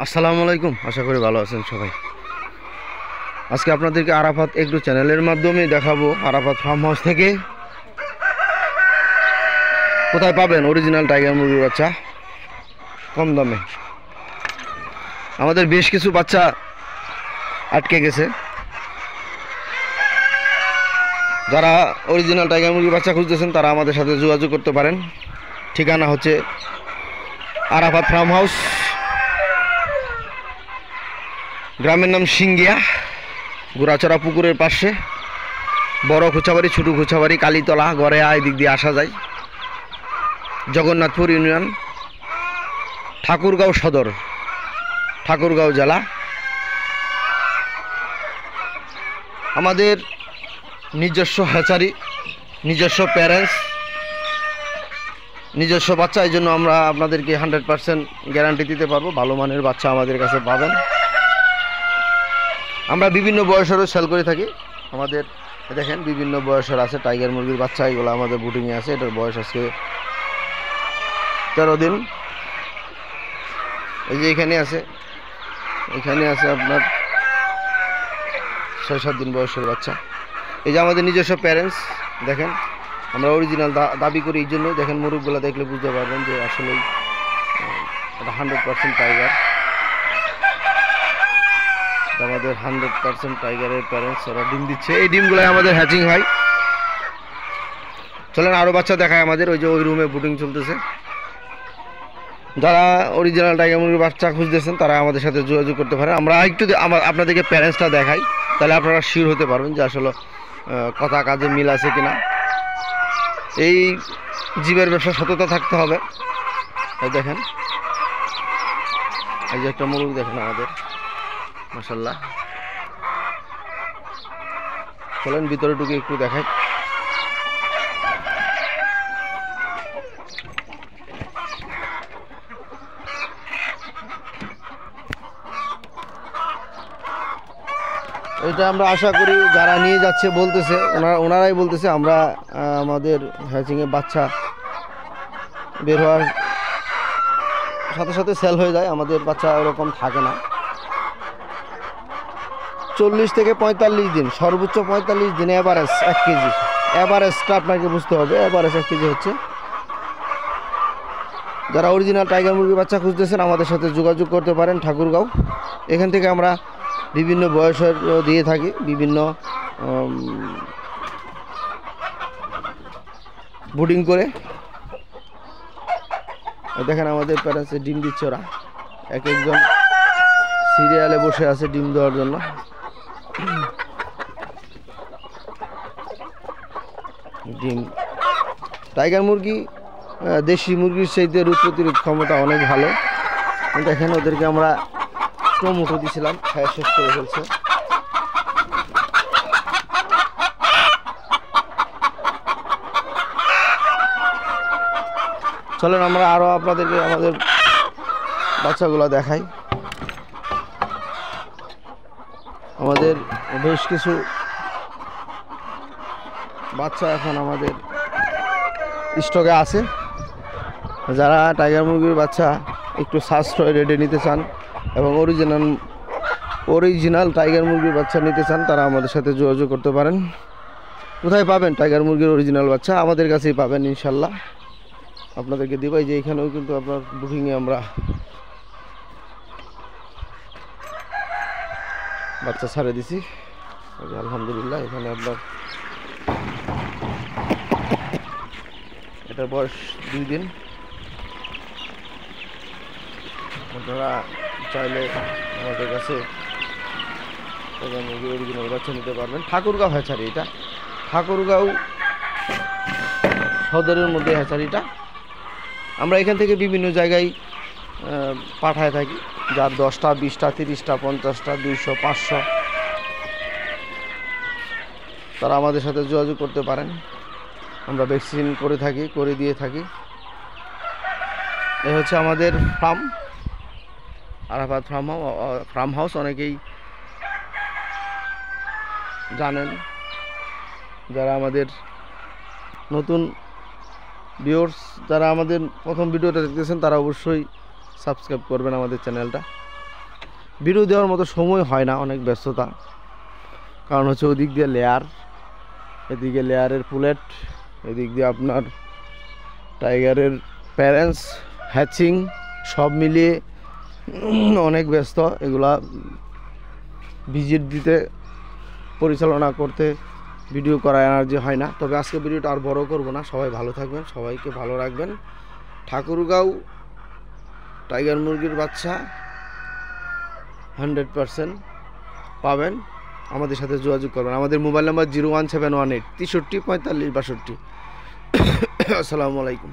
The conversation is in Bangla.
আসসালামু আলাইকুম, আশা করি ভালো আছেন সবাই। আজকে আপনাদেরকে আরাফাত এগ্রো চ্যানেলের মাধ্যমে দেখাবো আরাফাত ফার্ম হাউস থেকে কোথায় পাবেন অরিজিনাল টাইগার মুরগির বাচ্চা কম দামে। আমাদের বেশ কিছু বাচ্চা আটকে গেছে। যারা অরিজিনাল টাইগার মুরগির বাচ্চা খুঁজতেছেন তারা আমাদের সাথে যোগাযোগ করতে পারেন। ঠিকানা হচ্ছে আরাফাত ফার্ম হাউস, গ্রামের নাম সিঙ্গিয়া, গোড়াচড়া পুকুরের পাশে, বড় খুচাবাড়ি, ছোটো খুচাবাড়ি, কালীতলা, গড়েয়া, এই দিক দিয়ে আসা যায়। জগন্নাথপুর ইউনিয়ন, ঠাকুরগাঁও সদর, ঠাকুরগাঁও জেলা। আমাদের নিজস্ব হ্যাচারি, নিজস্ব প্যারেন্টস, নিজস্ব বাচ্চা, এই জন্য আমরা আপনাদেরকে 100% গ্যারান্টি দিতে পারবো ভালো মানের বাচ্চা আমাদের কাছে পাবেন। আমরা বিভিন্ন বয়সেরও সেল করে থাকি। আমাদের দেখেন বিভিন্ন বয়সের আছে টাইগার মুরগির বাচ্চা, এগুলো আমাদের বুটিংয়ে আছে। এটার বয়স আজকে 13 দিন। এই যে এখানে আছে আপনার 6-7 দিন বয়সের বাচ্চা। এই যে আমাদের নিজস্ব প্যারেন্টস, দেখেন আমরা অরিজিনাল দাবি করি। এই জন্য দেখেন মুরগগুলো দেখলে বুঝতে পারবেন যে আসলে এটা 100% টাইগার। আমাদের 100% টাইগারের প্যারেন্টস, ওরা ডিম দিচ্ছে। এই ডিমগুলো আমাদের হ্যাচিং হয়। চলেন আরও বাচ্চা দেখায় আমাদের। ওই যে ওই রুমে বুটিং চলতেছে। যারা অরিজিনাল টাইগার মুরগির বাচ্চা খুঁজতেছেন তারা আমাদের সাথে যোগাযোগ করতে পারেন। আমরা একটু আপনাদেরকে প্যারেন্টসটা দেখাই, তাহলে আপনারা শিওর হতে পারবেন যে আসলে কথা কাজে মিল আছে কিনা। এই জীবের ব্যবসা সততা থাকতে হবে। এই দেখেন, এই যে একটা মুরগি দেখেন আমাদের, মাশাআল্লাহ। চলেন ভিতরে ঢুকে একটু দেখাই। এটা আমরা আশা করি যারা নিয়ে যাচ্ছে বলতেছে, ওনারাই বলতেছে আমরা আমাদের হ্যাচিংয়ে বাচ্চা বের হওয়ার সাথে সাথে সেল হয়ে যায়। আমাদের বাচ্চা ওরকম থাকে না। 40 থেকে 45 দিন, সর্বোচ্চ 45 দিন এভারেজ 1 কেজি। এভারেজটা আপনাকে বুঝতে হবে, এভারেজ 1 কেজি হচ্ছে। যারা অরিজিনাল টাইগার মুরগির বাচ্চা খুঁজতেছেন আমাদের সাথে যোগাযোগ করতে পারেন। ঠাকুরগাঁও, এখান থেকে আমরা বিভিন্ন বয়সের দিয়ে থাকি, বিভিন্ন বুডিং করে। দেখেন আমাদের প্যারেন্টসে ডিম দিচ্ছে। ওরা এক একজন সিরিয়ালে বসে আছে ডিম দেওয়ার জন্য। ডিম টাইগার মুরগি দেশি মুরগির চাইতে রোগ প্রতিরোধ ক্ষমতা অনেক ভালো। দেখেন ওদেরকে আমরা টমেটো দিয়েছিলাম, খায় শেষ করে ফেলছে। চলেন আমরা আরও আপনাদেরকে আমাদের বাচ্চাগুলো দেখাই। আমাদের বেশ কিছু বাচ্চা এখন আমাদের স্টকে আছে। যারা টাইগার মুরগির বাচ্চা একটু সাশ্রয় রেটে নিতে চান এবং অরিজিনাল টাইগার মুরগির বাচ্চা নিতে চান তারা আমাদের সাথে যোগাযোগ করতে পারেন। কোথায় পাবেন টাইগার মুরগির অরিজিনাল বাচ্চা? আমাদের কাছেই পাবেন ইনশাল্লাহ। আপনাদেরকে দিব। এই যে এখানেও কিন্তু আপনার বুকিংয়ে আমরা বাচ্চা ছাড়ে দিছি, আলহামদুলিল্লাহ। এখানে আপনার এটার বয়স 2 দিন। আপনারা চাইলে আমাদের কাছে মুরগির অরিজিনাল বাচ্চা নিতে পারবেন। ঠাকুরগাঁও হ্যাচারি, এটা ঠাকুরগাঁও সদরের মধ্যে হ্যাচারিটা। আমরা এখান থেকে বিভিন্ন জায়গায় পাঠায় থাকি। যার 10টা, 20টা, 30টা, 50টা, 200, 500, তারা আমাদের সাথে যোগাযোগ করতে পারেন। আমরা ভ্যাকসিন করে দিয়ে থাকি। এই হচ্ছে আমাদের ফার্ম, আরাফাত ফার্ম হাউস। অনেকেই জানেন। যারা আমাদের নতুন ভিউয়ার্স, যারা আমাদের প্রথম ভিডিওটা দেখতেছেন তারা অবশ্যই সাবস্ক্রাইব করবেন আমাদের চ্যানেলটা। ভিডিও দেওয়ার মতো সময় হয় না, অনেক ব্যস্ততা। কারণ হচ্ছে ওদিক দিয়ে লেয়ার, এদিকে লেয়ারের পুলেট, এদিক দিয়ে আপনার টাইগারের প্যারেন্টস, হ্যাচিং, সব মিলিয়ে অনেক ব্যস্ত। এগুলা ভিজিট দিতে, পরিচালনা করতে, ভিডিও করা এনার্জি হয় না। তবে আজকে ভিডিওটা আর বড় করব না। সবাই ভালো থাকবেন, সবাইকে ভালো রাখবেন। ঠাকুরগাঁও টাইগার মুরগির বাচ্চা 100% পাবেন। আমাদের সাথে যোগাযোগ করবেন। আমাদের মোবাইল নাম্বার 01718 63 45 62। আসসালামু আলাইকুম।